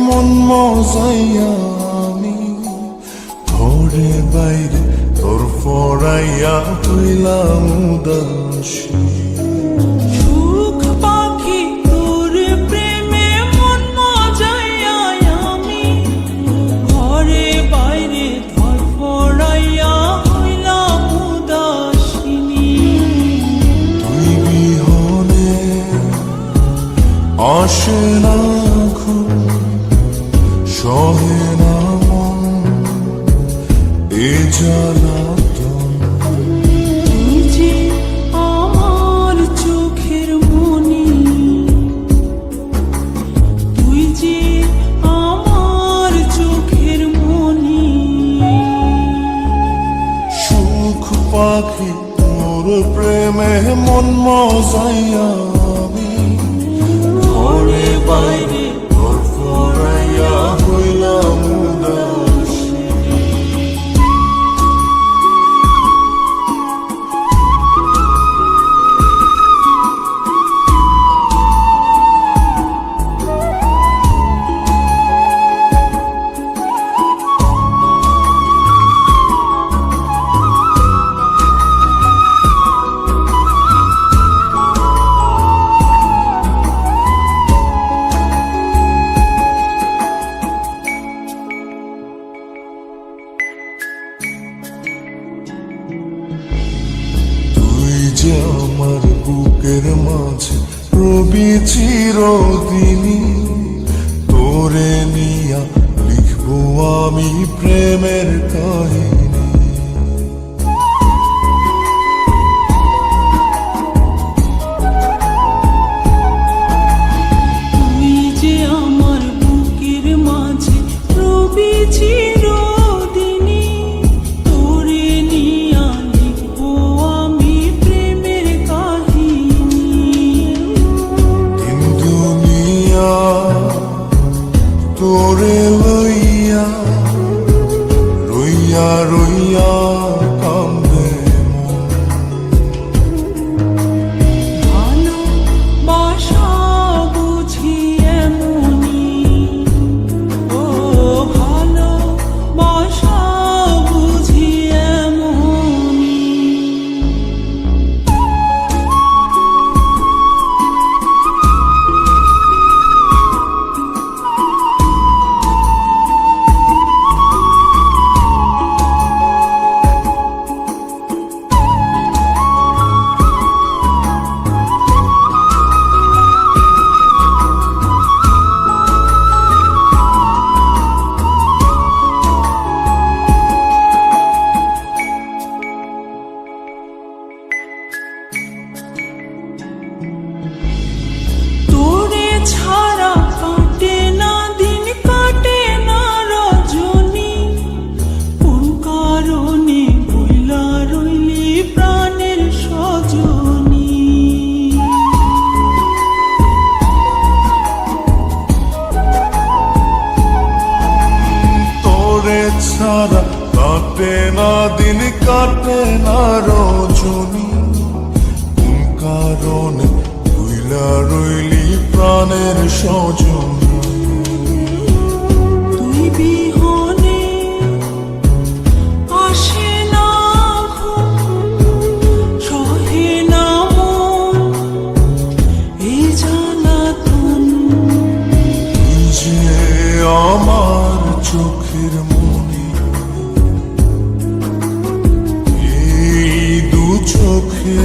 মন মজাইয়া আমি ঘরে বাইরে তোর ফরাইয়া হইলাম উদাসী। সুখ পাখি তোর প্রেমে মন মজাইয়া আমি ঘরে বাইরে ধরফরাইয়া হইলাম উদাসিনী। তুই বিহনে আসে না ঘুম, সহে না মন এ জ্বালাতন। তুই যে আমার চোখের মনি, তুই যে আমার চোখের মনি। সুখ পাখি তোর প্রেমে মন মজাইয়া আমি ঘরে বাইরে তোর ফরাইয়া হইলাম উদাসী। যে আমার বুকের মাঝে রবি চিরদিনই, তোরে নিয়া লিখবো আমি প্রেমের কাহিনী। তুই যে আমার বুকের মাঝে রবি চিরদিনই, তোরে নিয়া লিখবো আমি প্রেমের কাহিনী। দিন দুনিয়া তোরে লইয়া রইয়া রইয়া কান্দে মন। ভালোবাসা বুঝি এমনি, ও ভালোবাসা বুঝি এমনি। তোরে ছাড়া কাটে না দিন, কাটে না রজনী। কোন কারণে বইলা রইলি প্রাণের সজনী। তোরে ছাড়া কাটে না দিন, কাটে না রজনী। কোন কারণে ভুইলা রইলি প্রাণের সজনী। তুই বিহনে আসে না ঘুম, সহে না মন এই জ্বালাতন। তুই যে আমার চোখের মনি, এই দু চোখে